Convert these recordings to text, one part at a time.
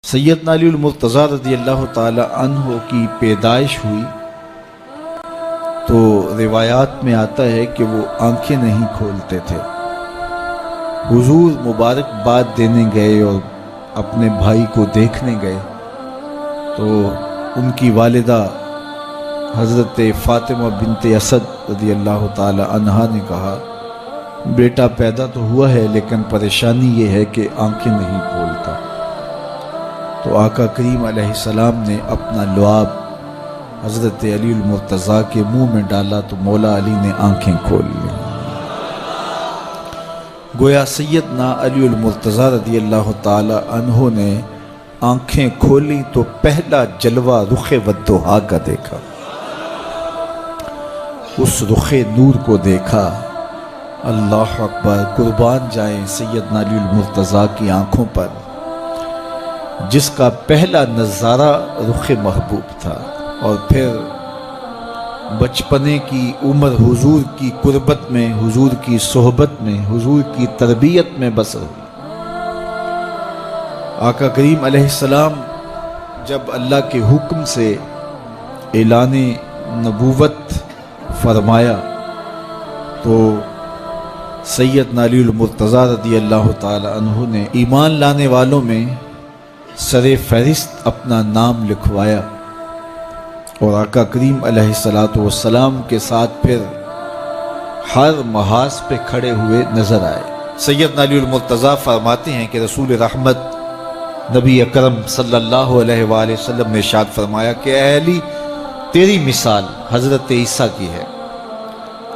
سیدنا علی المرتضیٰ رضی اللہ تعالی عنہ کی پیدائش ہوئی تو روایات میں آتا ہے کہ وہ آنکھیں نہیں کھولتے تھے۔ حضور مبارکباد دینے گئے اور اپنے بھائی کو دیکھنے گئے تو ان کی والدہ حضرت فاطمہ بنت اسد رضی اللہ تعالی عنہا نے کہا، بیٹا پیدا تو ہوا ہے لیکن پریشانی یہ ہے کہ آنکھیں نہیں کھولتا۔ تو آقا کریم علیہ السلام نے اپنا لعاب حضرت علی المرتضیٰ کے منہ میں ڈالا تو مولا علی نے آنکھیں کھول لی۔ گویا سیدنا علی المرتضیٰ رضی اللہ تعالی عنہ نے آنکھیں کھولی تو پہلا جلوہ رخ والضحیٰ کا دیکھا۔ اس رخ نور کو دیکھا، اللہ اکبر، قربان جائیں سیدنا علی المرتضیٰ کی آنکھوں پر، جس کا پہلا نظارہ رخ محبوب تھا، اور پھر بچپنے کی عمر حضور کی قربت میں، حضور کی صحبت میں، حضور کی تربیت میں بسر ہوئی۔ آقا کریم علیہ السلام جب اللہ کے حکم سے اعلان نبوت فرمایا تو سیدنا علی المرتضیٰ رضی اللہ تعالی عنہ نے ایمان لانے والوں میں سر فہرست اپنا نام لکھوایا، اور آقا کریم علیہ السلام کے ساتھ پھر ہر محاذ پہ کھڑے ہوئے نظر آئے۔ سیدنا علی المرتضیٰ فرماتے ہیں کہ رسول رحمت نبی اکرم صلی اللہ علیہ وآلہ وسلم نے ارشاد فرمایا کہ اے علی، تیری مثال حضرت عیسیٰ کی ہے۔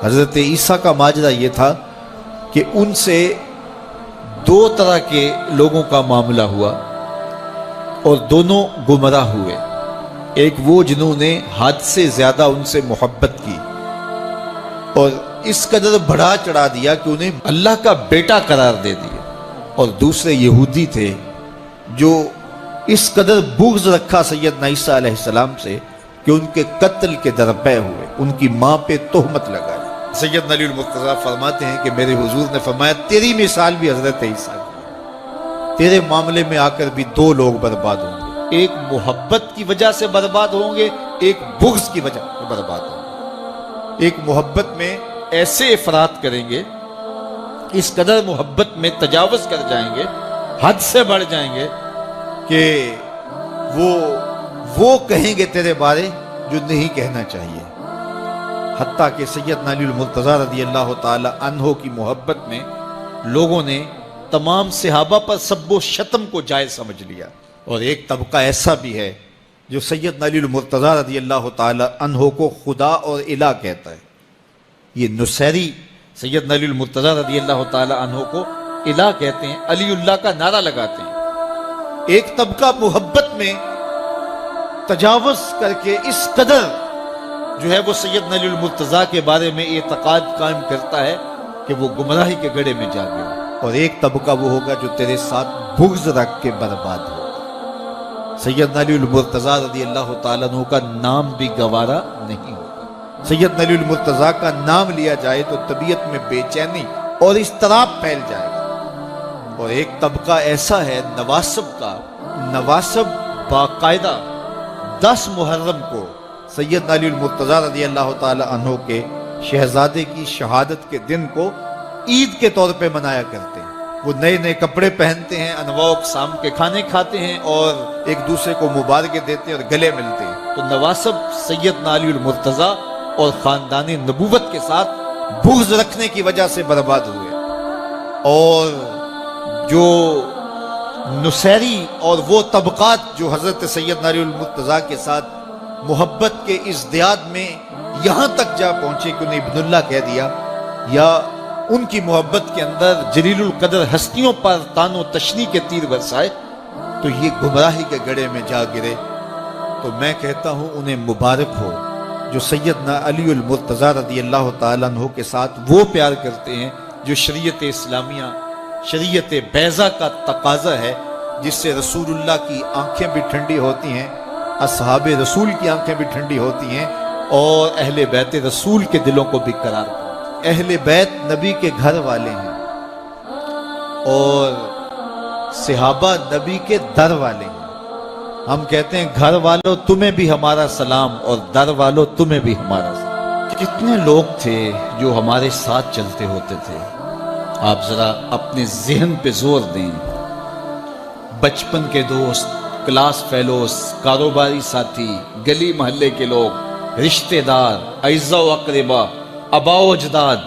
حضرت عیسیٰ کا ماجرا یہ تھا کہ ان سے دو طرح کے لوگوں کا معاملہ ہوا اور دونوں گمراہ ہوئے۔ ایک وہ جنہوں نے حد سے زیادہ ان سے محبت کی اور اس قدر بڑھا چڑھا دیا کہ انہیں اللہ کا بیٹا قرار دے دیا، اور دوسرے یہودی تھے جو اس قدر بغض رکھا سیدنا عیسیٰ علیہ السلام سے کہ ان کے قتل کے درپے ہوئے، ان کی ماں پہ تہمت لگائی۔ سیدنا علی المرتضیٰ فرماتے ہیں کہ میرے حضور نے فرمایا تیری مثال بھی حضرت عیسیٰ کی ہے، تیرے معاملے میں آ کر بھی دو لوگ برباد ہوں گے، ایک محبت کی وجہ سے برباد ہوں گے، ایک بغض کی وجہ سے برباد ہوں گے۔ ایک محبت میں ایسے افراط کریں گے، اس قدر محبت میں تجاوز کر جائیں گے، حد سے بڑھ جائیں گے کہ وہ کہیں گے تیرے بارے جو نہیں کہنا چاہیے۔ حتیٰ کہ سیدنا علی المرتضیٰ رضی اللہ تعالی عنہ کی محبت میں لوگوں نے تمام صحابہ پر سب و شتم کو جائز سمجھ لیا، اور ایک طبقہ ایسا بھی ہے جو سیدنا علی المرتضیٰ رضی اللہ تعالی عنہ کو خدا اور الہ کہتا ہے۔ یہ نصیری سیدنا علی المرتضیٰ رضی اللہ تعالی عنہ کو الہ کہتے ہیں، علی اللہ کا نعرہ لگاتے ہیں۔ ایک طبقہ محبت میں تجاوز کر کے اس قدر جو ہے وہ سیدنا علی المرتضیٰ کے بارے میں اعتقاد قائم کرتا ہے کہ وہ گمراہی کے گڑھے میں جا گیا، اور ایک طبقہ وہ ہوگا جو تیرے ساتھ بغض رکھ کے برباد ہوگا۔ سیدنا علی المرتضیٰ رضی اللہ تعالیٰ عنہ کا نام بھی گوارا نہیں ہوگا۔ سیدنا علی المرتضیٰ کا نام لیا جائے تو طبیعت میں بے چینی اور اضطراب پھیل جائے گا۔ اور ایک طبقہ ایسا ہے نواسب کا، نواسب باقاعدہ 10 محرم کو سیدنا علی المرتضیٰ رضی اللہ تعالی عنہ کے شہزادے کی شہادت کے دن کو عید کے طور پہ منایا کرتے ہیں۔ وہ نئے نئے کپڑے پہنتے ہیں، انواع و اقسام کے کھانے کھاتے ہیں، اور ایک دوسرے کو مبارکیں دیتے ہیں اور گلے ملتے ہیں۔ تو نواسب سیدنا علی المرتضیٰ اور خاندان نبوت کے ساتھ بغض رکھنے کی وجہ سے برباد ہوئے، اور جو نصیری اور وہ طبقات جو حضرت سیدنا علی المرتضیٰ کے ساتھ محبت کے ازدیاد میں یہاں تک جا پہنچے کہ انہیں ابن اللہ کہہ دیا، یا ان کی محبت کے اندر جلیل القدر ہستیوں پر تان و تشنیع کے تیر برسائے، تو یہ گمراہی کے گڑھے میں جا گرے۔ تو میں کہتا ہوں انہیں مبارک ہو جو سیدنا علی المرتضیٰ رضی اللہ تعالیٰ عنہ کے ساتھ وہ پیار کرتے ہیں جو شریعت اسلامیہ، شریعت بیضا کا تقاضا ہے، جس سے رسول اللہ کی آنکھیں بھی ٹھنڈی ہوتی ہیں، اصحاب رسول کی آنکھیں بھی ٹھنڈی ہوتی ہیں، اور اہل بیت رسول کے دلوں کو بھی قرار پاتے ہیں۔ اہل بیت نبی کے گھر والے ہیں، اور صحابہ نبی کے در والے ہیں، ہم کہتے ہیں گھر والوں تمہیں بھی ہمارا سلام اور در والوں تمہیں بھی ہمارا سلام. کتنے لوگ تھے جو ہمارے ساتھ چلتے ہوتے تھے. آپ ذرا اپنے ذہن پہ زور دیں. بچپن کے دوست، کلاس فیلوز، کاروباری ساتھی، گلی محلے کے لوگ، رشتہ دار، اعزاء و اقربا، آباء و اجداد،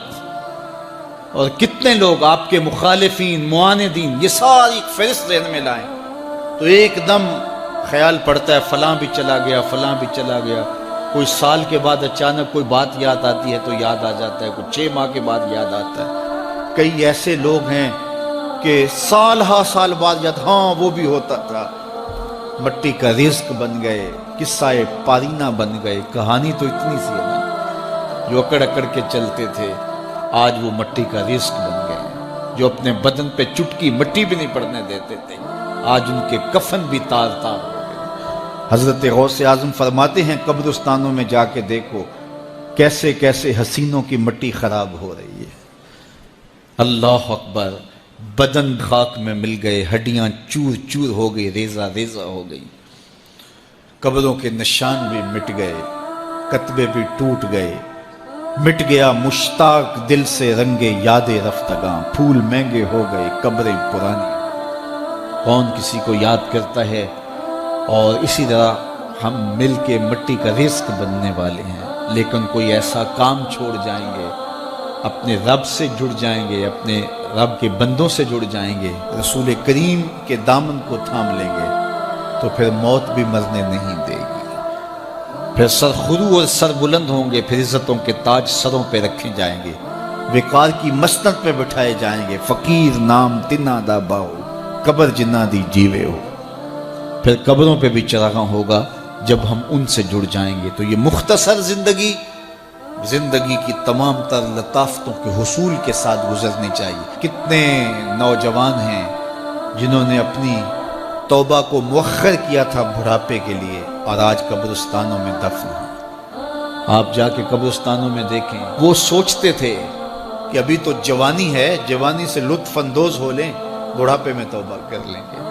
اور کتنے لوگ آپ کے مخالفین، معاندین، یہ ساری فہرست ذہن میں لائیں تو ایک دم خیال پڑتا ہے فلاں بھی چلا گیا، فلاں بھی چلا گیا. کوئی سال کے بعد اچانک کوئی بات یاد آتی ہے تو یاد آ جاتا ہے، کوئی 6 ماہ کے بعد یاد آتا ہے. کئی ایسے لوگ ہیں کہ سال ہا سال بعد یاد، ہاں وہ بھی ہوتا تھا. مٹی کا رزق بن گئے، قصہ پارینہ بن گئے. کہانی تو اتنی سی ہے نا، جو اکڑ اکڑ کے چلتے تھے آج وہ مٹی کا رزق بن گئے. جو اپنے بدن پہ چٹکی مٹی بھی نہیں پڑنے دیتے تھے آج ان کے کفن بھی تار تار ہو گئے. حضرت غوث اعظم فرماتے ہیں قبرستانوں میں جا کے دیکھو کیسے کیسے حسینوں کی مٹی خراب ہو رہی ہے. اللہ اکبر. بدن خاک میں مل گئے، ہڈیاں چور چور ہو گئی، ریزہ ریزہ ہو گئی. قبروں کے نشان بھی مٹ گئے، کتبے بھی ٹوٹ گئے. مٹ گیا مشتاق دل سے رنگے یاد رفتگاں. پھول مہنگے ہو گئے، قبریں پرانی. کون کسی کو یاد کرتا ہے؟ اور اسی طرح ہم مل کے مٹی کا رزق بننے والے ہیں، لیکن کوئی ایسا کام چھوڑ جائیں گے، اپنے رب سے جڑ جائیں گے، اپنے رب کے بندوں سے جڑ جائیں گے، رسول کریم کے دامن کو تھام لیں گے تو پھر موت بھی مرنے نہیں دے گی. پھر سر خرو اور سر بلند ہوں گے، پھر عزتوں کے تاج سروں پہ رکھے جائیں گے، وقار کی مسند پہ بٹھائے جائیں گے. فقیر نام تنا دا باؤ، قبر جنہ دی جیوے ہو. پھر قبروں پہ بھی چراغاں ہوگا جب ہم ان سے جڑ جائیں گے. تو یہ مختصر زندگی کی تمام تر لطافتوں کے حصول کے ساتھ گزرنی چاہیے. کتنے نوجوان ہیں جنہوں نے اپنی توبہ کو مؤخر کیا تھا بڑھاپے کے لیے اور آج قبرستانوں میں دفن ہیں. آپ جا کے قبرستانوں میں دیکھیں، وہ سوچتے تھے کہ ابھی تو جوانی ہے، جوانی سے لطف اندوز ہو لیں، بڑھاپے میں توبہ کر لیں گے.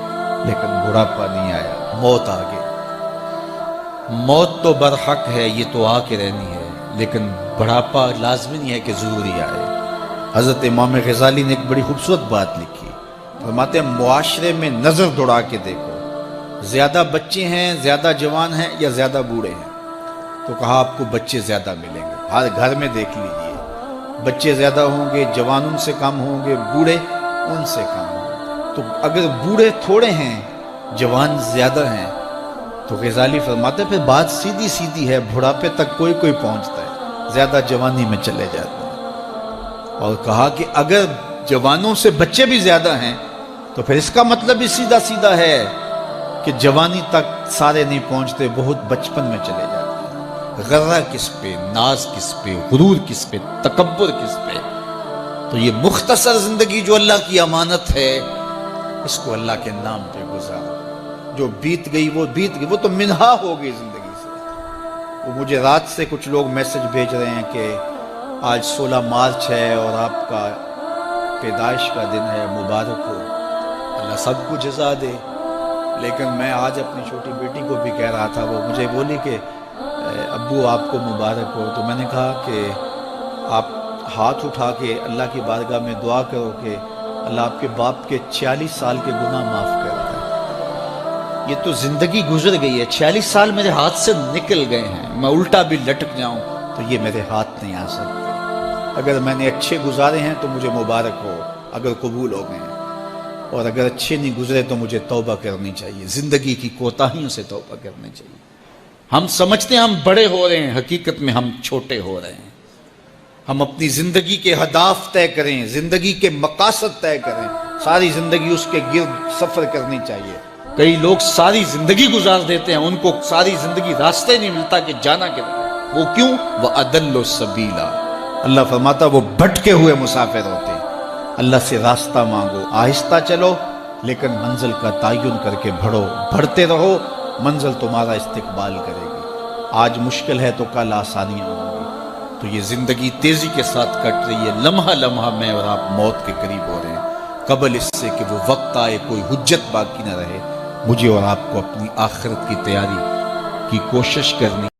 لیکن بڑھاپا نہیں آیا، موت آ گئی. موت تو برحق ہے، یہ تو آ کے رہنی ہے، لیکن بڑھاپا لازمی نہیں ہے کہ ضروری آئے. حضرت امام غزالی نے ایک بڑی خوبصورت بات لکھی. فرماتے ہیں معاشرے میں نظر دوڑا کے دیکھو، زیادہ بچے ہیں، زیادہ جوان ہیں یا زیادہ بوڑھے ہیں؟ تو کہا آپ کو بچے زیادہ ملیں گے. ہر گھر میں دیکھ لیجئے، بچے زیادہ ہوں گے، جوان ان سے کم ہوں گے، بوڑھے ان سے کم ہوں گے. تو اگر بوڑھے تھوڑے ہیں، جوان زیادہ ہیں، تو غزالی فرماتے ہیں پھر بات سیدھی سیدھی ہے، بڑھاپے تک کوئی کوئی پہنچتا ہے، زیادہ جوانی میں چلے جاتے ہیں. اور کہا کہ اگر جوانوں سے بچے بھی زیادہ ہیں تو پھر اس کا مطلب بھی سیدھا سیدھا ہے کہ جوانی تک سارے نہیں پہنچتے، بہت بچپن میں چلے جاتے ہیں. غرہ کس پہ، ناز کس پہ، غرور کس پہ، تکبر کس پہ؟ تو یہ مختصر زندگی جو اللہ کی امانت ہے، اس کو اللہ کے نام پہ گزارو. جو بیت گئی وہ بیت گئی، وہ تو منہا ہو گئی زندگی سے. وہ مجھے رات سے کچھ لوگ میسج بھیج رہے ہیں کہ آج 16 مارچ ہے اور آپ کا پیدائش کا دن ہے، مبارک ہو. اللہ سب کو جزا دے. لیکن میں آج اپنی چھوٹی بیٹی کو بھی کہہ رہا تھا، وہ مجھے بولی کہ ابو آپ کو مبارک ہو. تو میں نے کہا کہ آپ ہاتھ اٹھا کے اللہ کی بارگاہ میں دعا کرو کہ اللہ آپ کے باپ کے 46 سال کے گناہ معاف کر دے. یہ تو زندگی گزر گئی ہے، 46 سال میرے ہاتھ سے نکل گئے ہیں. میں الٹا بھی لٹک جاؤں تو یہ میرے ہاتھ نہیں آ سکتے. اگر میں نے اچھے گزارے ہیں تو مجھے مبارک ہو اگر قبول ہو گئے ہیں، اور اگر اچھے نہیں گزرے تو مجھے توبہ کرنی چاہیے. زندگی کی کوتاہیوں سے توبہ کرنی چاہیے. ہم سمجھتے ہیں ہم بڑے ہو رہے ہیں، حقیقت میں ہم چھوٹے ہو رہے ہیں. ہم اپنی زندگی کے اہداف طے کریں، زندگی کے مقاصد طے کریں. ساری زندگی اس کے گرد سفر کرنی چاہیے. کئی لوگ ساری زندگی گزار دیتے ہیں، ان کو ساری زندگی راستے نہیں ملتا کہ جانا کدھر. وہ کیوں؟ وَأَضَلُّ السَّبِيلَ. اللہ فرماتا وہ بھٹکے ہوئے مسافر ہوتے ہیں. اللہ سے راستہ مانگو، آہستہ چلو لیکن منزل کا تعین کر کے بڑھو. بڑھتے رہو، منزل تمہارا استقبال کرے گی. آج مشکل ہے تو کل آسانیاں ہوں گی. تو یہ زندگی تیزی کے ساتھ کٹ رہی ہے. لمحہ لمحہ میں اور آپ موت کے قریب ہو رہے ہیں. قبل اس سے کہ وہ وقت آئے کوئی حجت باقی نہ رہے، مجھے اور آپ کو اپنی آخرت کی تیاری کی کوشش کرنی